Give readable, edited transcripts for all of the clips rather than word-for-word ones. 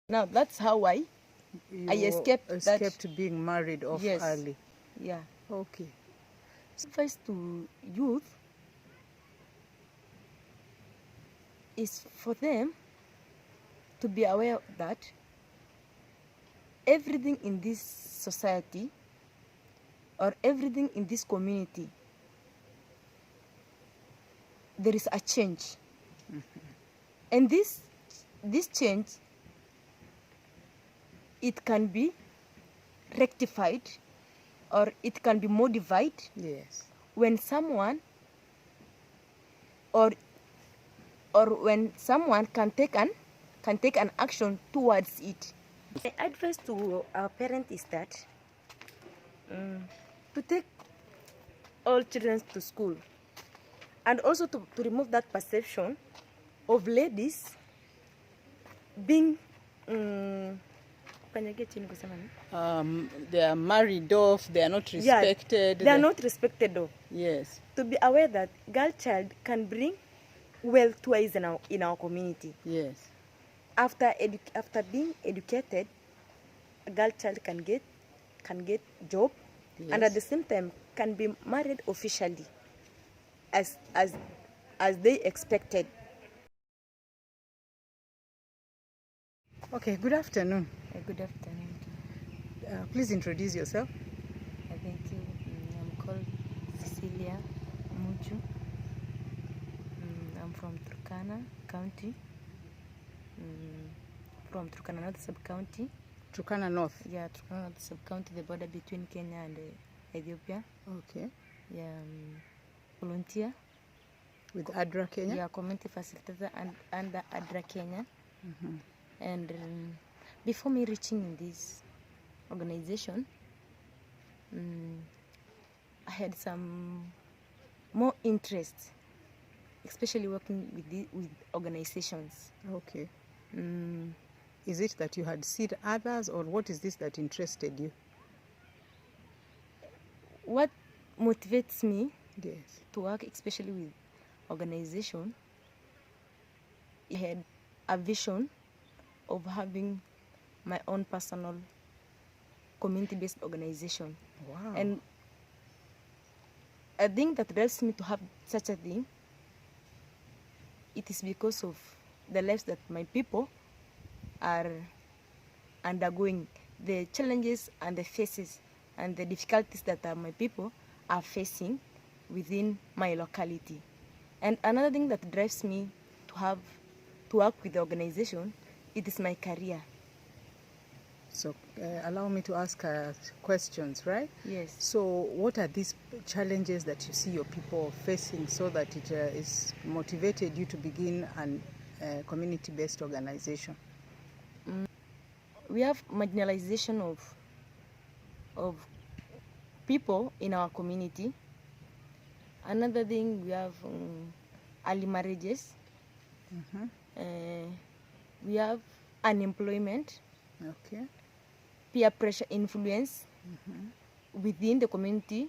Now that's how I escaped being married off yes. early. Yeah. Okay. Advice to youth is for them to be aware that everything in this society or everything in this community, there is a change. And this change, it can be rectified or it can be modified. Yes. When someone or when someone can take an action towards it. My advice to our parents is that to take all children to school, and also to remove that perception of ladies being they are married off, they are not respected. Yeah, they are not respected off. Yes. To be aware that girl child can bring wealth twice in our community. Yes. After being educated, a girl child can get job, yes. And at the same time can be married officially as they expected. Okay, good afternoon. Good afternoon. Please introduce yourself. Thank you. I'm called Cecilia Muchu. I'm from Turkana County. From Turkana North Sub-County. Turkana North? Yeah, Turkana North Sub-County, the border between Kenya and Ethiopia. Okay. Yeah, volunteer. With ADRA Kenya? Yeah, community facilitator under ADRA Kenya. And before me reaching in this organization, I had some more interest, especially working with organizations. Okay. Is it that you had seen others, or what is this that interested you? What motivates me, yes, to work especially with organization, I had a vision of having my own personal community-based organization. Wow. And I think that drives me to have such a thing. It is because of the lives that my people are undergoing, the challenges and the faces and the difficulties that my people are facing within my locality. And another thing that drives me to work with the organization, it is my career. So allow me to ask questions, right? Yes. So what are these challenges that you see your people facing so that it is motivated you to begin a community-based organization? We have marginalization of people in our community. Another thing, we have early marriages. We have unemployment. Okay. Peer pressure influence within the community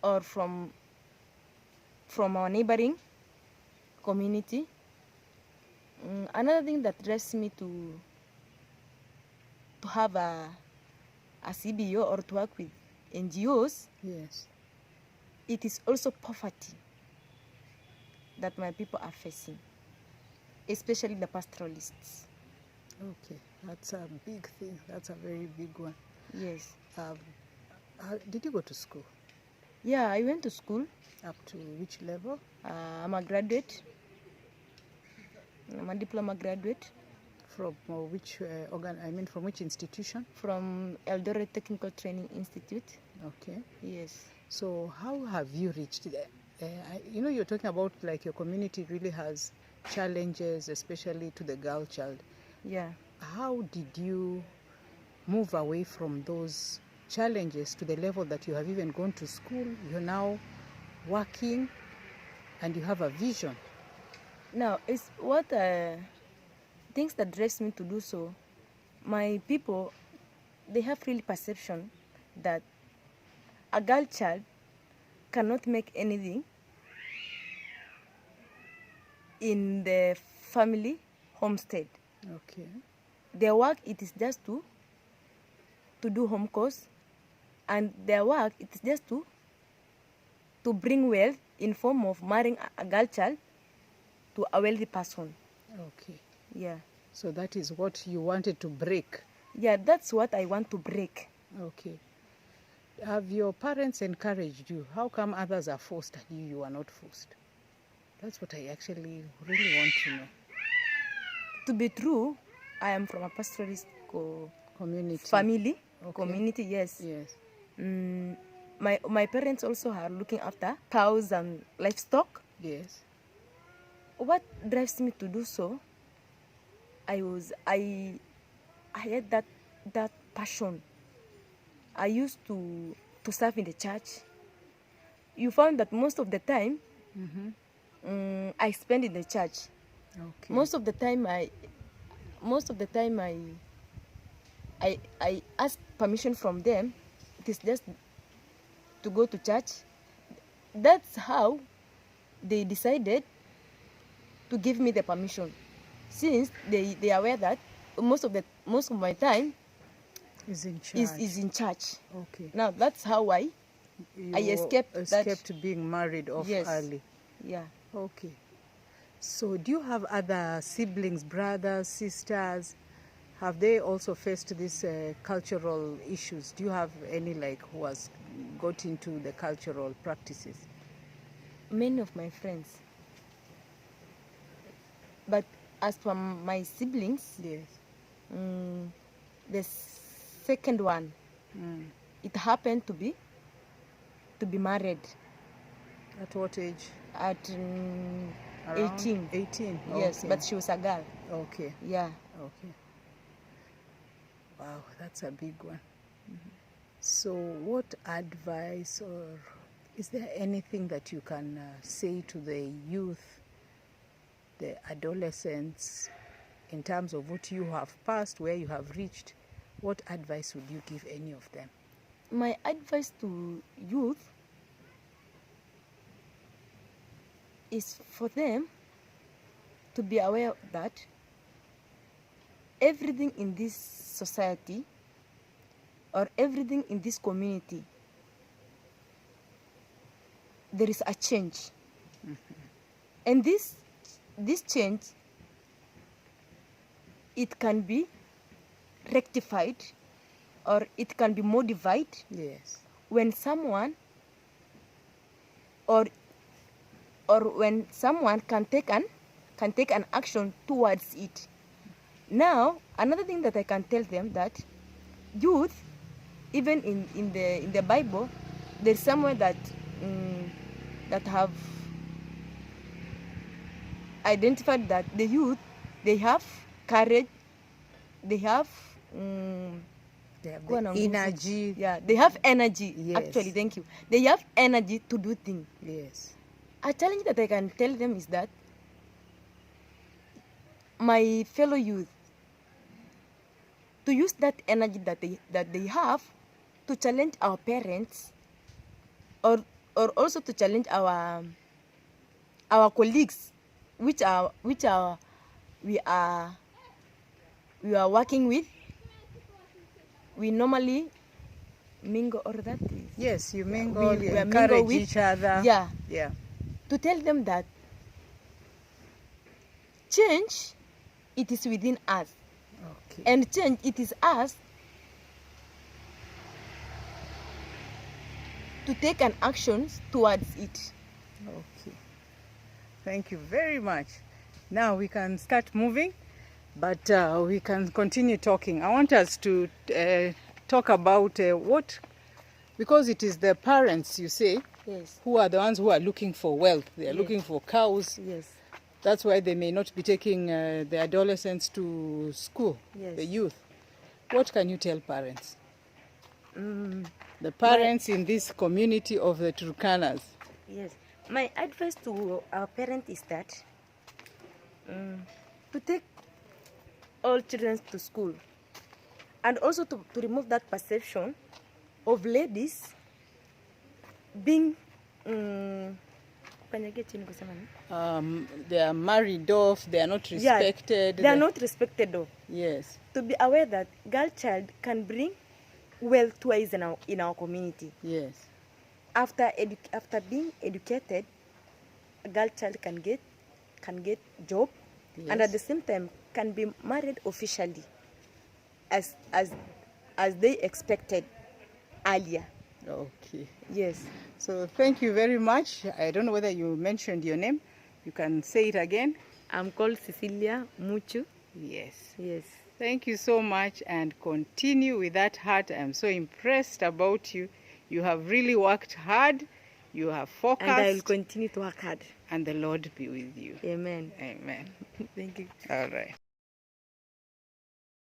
or from our neighboring community. Another thing that drives me to have a CBO or to work with NGOs, yes, it is also poverty that my people are facing, especially the pastoralists. Okay, that's a big thing. That's a very big one. Yes. Did you go to school? Yeah, I went to school. Up to which level? I'm a graduate. I'm a diploma graduate. From which from which institution? From Eldoret Technical Training Institute. Okay. Yes. So how have you reached there? You're talking about like your community really has challenges, especially to the girl child. Yeah. How did you move away from those challenges to the level that you have even gone to school, you're now working, and you have a vision? Now, it's what things that drives me to do so. My people, they have really perception that a girl child cannot make anything in the family homestead. Okay. Their work, it is just to do home chores, and their work, it is just to bring wealth in form of marrying a girl child to a wealthy person. Okay. Yeah. So that is what you wanted to break. Yeah, that's what I want to break. Okay. Have your parents encouraged you? How come others are forced and you are not forced? That's what I actually really want to know. To be true, I am from a pastoralist Community. family. Okay. Community, yes. Yes. My parents also are looking after cows and livestock. Yes. What drives me to do so? I had that passion. I used to serve in the church. You found that most of the time, I spend in the church. Okay. Most of the time I ask permission from them. It is just to go to church. That's how they decided to give me the permission, since they are aware that most of my time Is in church. is in church. Okay. Now that's how I escaped being married off yes. early. Yeah. Okay. So do you have other siblings, brothers, sisters? Have they also faced these cultural issues? Do you have any who has got into the cultural practices? Many of my friends. But as for my siblings, Yes. The second one, it happened to be married At what age? at Around 18. 18. Yes, Okay. but she was a girl. Okay. Yeah. Okay. Wow, that's a big one. So what advice, or is there anything that you can say to the youth, the adolescents, in terms of what you have passed, where you have reached? What advice would you give any of them? My advice to youth is for them to be aware that everything in this society or everything in this community, there is a change. And this change, it can be rectified or it can be modified. Yes. When someone or when someone can take an action towards it. Now, another thing that I can tell them, that youth, even in the Bible, there's somewhere that have identified that the youth, they have courage, they have the energy. Yeah, they have energy. Yes. Actually, thank you. They have energy to do things. Yes. A challenge that I can tell them is that my fellow youth, to use that energy that they have to challenge our parents, or also to challenge our colleagues, which we are working with. We normally mingle, or that is, Yes, you mingle, you we encourage mingle with each other. Yeah. Yeah. To tell them that change, it is within us. Okay. And change, it is us to take an action towards it. Okay. Thank you very much. Now we can start moving, but we can continue talking. I want us to talk about what, because it is the parents, you say, Yes. who are the ones who are looking for wealth. They are Yes. looking for cows. Yes. That's why they may not be taking the adolescents to school, Yes. the youth. What can you tell parents? The parents in this community of the Turkanas. Yes. My advice to our parents is that to take all children to school, and also to remove that perception of ladies being Kanyagia chini kusema nini? They are married off, they are not respected. They are not respected of. Yes. To be aware that girl child can bring wealth twice in our community. Yes. After being educated, a girl child can get job, Yes. and at the same time can be married officially as they expected earlier. Okay. Yes. So thank you very much. I don't know whether you mentioned your name. You can say it again. I'm called Cecilia Muchu. Yes. Yes. Thank you so much, and continue with that heart. I'm so impressed about you. You have really worked hard. You have focused. And I will continue to work hard. And the Lord be with you. Amen. Amen. Thank you. All right.